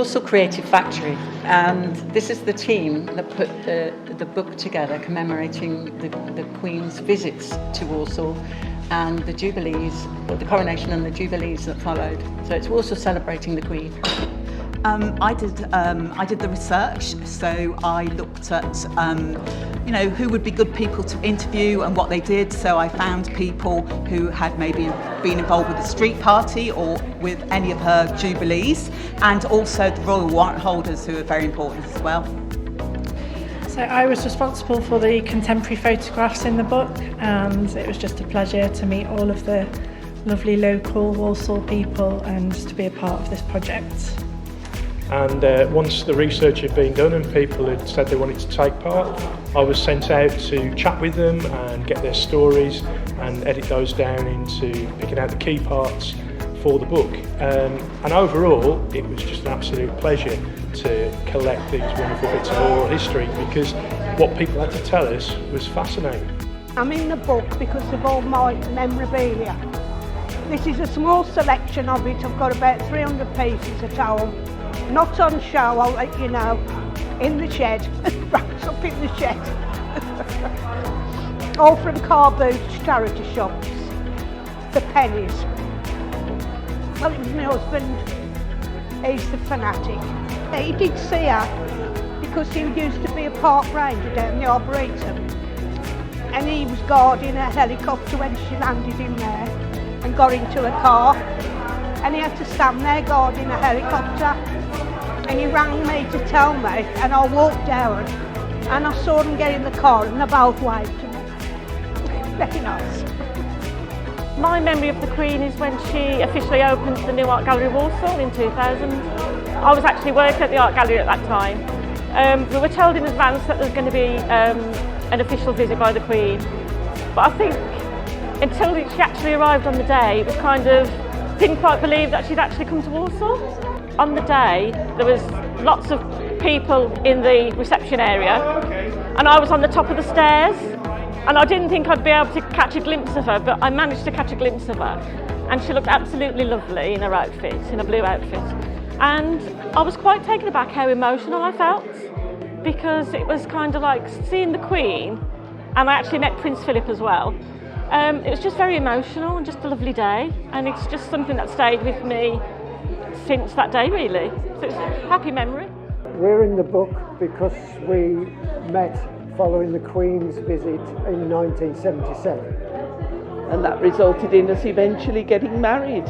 Walsall Creative Factory, and this is the team that put the book together commemorating the Queen's visits to Walsall and the Jubilees, or the coronation and the Jubilees that followed. So it's Walsall celebrating the Queen. I did the research, so I looked at who would be good people to interview and what they did. So I found people who had maybe been involved with the street party or with any of her jubilees, and also the royal warrant holders, who are very important as well. So I was responsible for the contemporary photographs in the book, and it was just a pleasure to meet all of the lovely local Walsall people and to be a part of this project. And once the research had been done and people had said they wanted to take part, I was sent out to chat with them and get their stories and edit those down into picking out the key parts for the book. And overall, it was just an absolute pleasure to collect these wonderful bits of oral history, because what people had to tell us was fascinating. I'm in the book because of all my memorabilia. This is a small selection of it. I've got about 300 pieces at home. Not on show, I'll let you know, in the shed, wrapped up in the shed. All from car boots, charity shops, the pennies. Well, it was my husband, he's the fanatic. He did see her because he used to be a park ranger down the Arboretum, and he was guarding a helicopter when she landed in there and got into a car, and he had to stand there guarding a helicopter. And he rang me to tell me, and I walked down and I saw them get in the car and they both waved to me. Very nice. My memory of the Queen is when she officially opened the new Art Gallery Walsall in 2000. I was actually working at the Art Gallery at that time. We were told in advance that there was going to be an official visit by the Queen, but I think until she actually arrived on the day, it was kind of, didn't quite believe that she'd actually come to Walsall. On the day, there was lots of people in the reception area, and I was on the top of the stairs, and I didn't think I'd be able to catch a glimpse of her, but I managed to catch a glimpse of her, and she looked absolutely lovely in her outfit, in a blue outfit. And I was quite taken aback how emotional I felt, because it was kind of like seeing the Queen, and I actually met Prince Philip as well. It was just very emotional and just a lovely day, and it's just something that stayed with me since that day, really. So it's a happy memory. We're in the book because we met following the Queen's visit in 1977. And that resulted in us eventually getting married.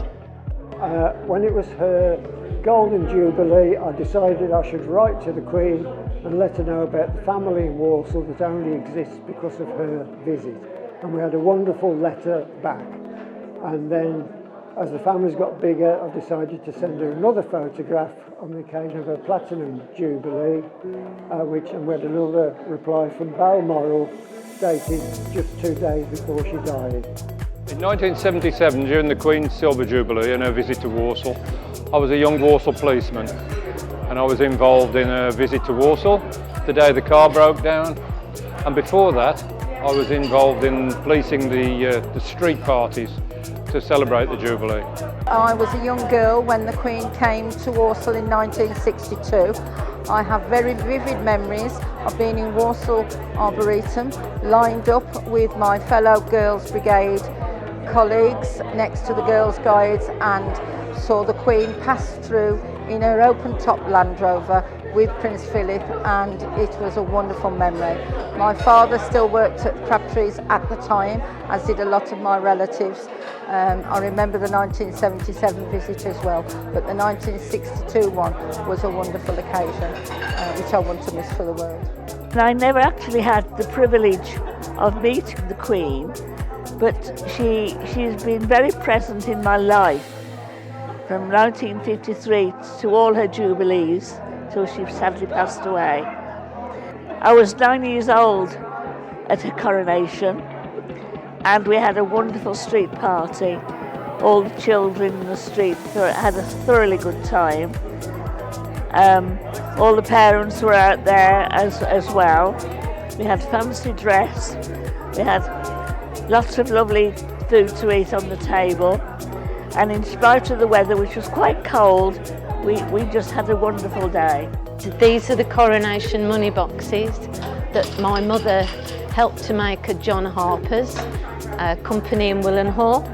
When it was her Golden Jubilee, I decided I should write to the Queen and let her know about the family in Walsall that only exists because of her visit. And we had a wonderful letter back. And then, as the family's got bigger, I've decided to send her another photograph on the occasion of her Platinum Jubilee, and we had another reply from Balmoral, dated just 2 days before she died. In 1977, during the Queen's Silver Jubilee and her visit to Walsall, I was a young Walsall policeman, and I was involved in a visit to Walsall the day the car broke down, and before that I was involved in policing the street parties to celebrate the Jubilee. I was a young girl when the Queen came to Walsall in 1962. I have very vivid memories of being in Walsall Arboretum, lined up with my fellow Girls' Brigade colleagues next to the Girls' Guides, and saw the Queen pass through in her open-top Land Rover with Prince Philip, and it was a wonderful memory. My father still worked at Crabtrees at the time, as did a lot of my relatives. I remember the 1977 visit as well, but the 1962 one was a wonderful occasion, which I want to miss for the world. I never actually had the privilege of meeting the Queen, but she's been very present in my life from 1953 to all her jubilees till she sadly passed away. I was 9 years old at her coronation, and we had a wonderful street party. All the children in the street had a thoroughly good time. All the parents were out there as well. We had fancy dress. We had lots of lovely food to eat on the table. And in spite of the weather, which was quite cold, we just had a wonderful day. These are the coronation money boxes that my mother helped to make at John Harper's company in Willenhall.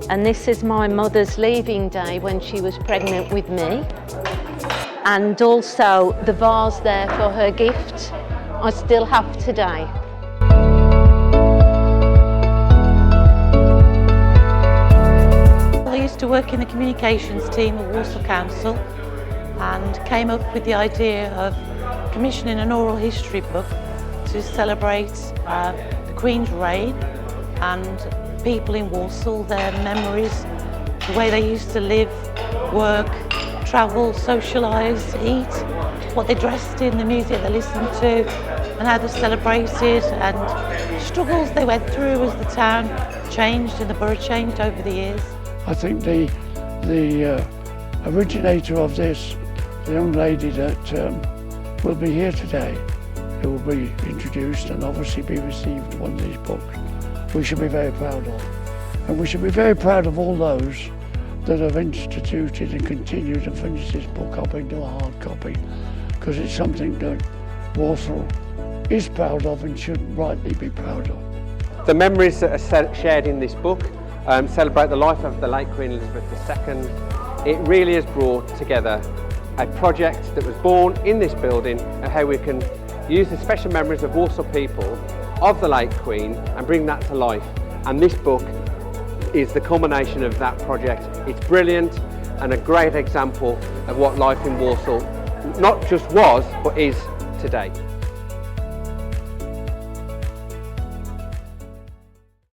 And this is my mother's leaving day when she was pregnant with me. And also the vase there for her gift, I still have today. I used to work in the communications team at Walsall Council and came up with the idea of commissioning an oral history book to celebrate the Queen's reign and people in Walsall, their memories, the way they used to live, work, travel, socialise, eat, what they dressed in, the music they listened to, and how they celebrated, and struggles they went through as the town changed and the borough changed over the years. I think the originator of this, the young lady that will be here today, who will be introduced and obviously be received one of these books, we should be very proud of. And we should be very proud of all those that have instituted and continued to finish this book up into a hard copy, because it's something that Walsall is proud of and should rightly be proud of. The memories that are shared in this book celebrate the life of the late Queen Elizabeth II. It really has brought together a project that was born in this building and how we can use the special memories of Walsall people of the late Queen and bring that to life. And this book is the culmination of that project. It's brilliant and a great example of what life in Walsall not just was, but is today.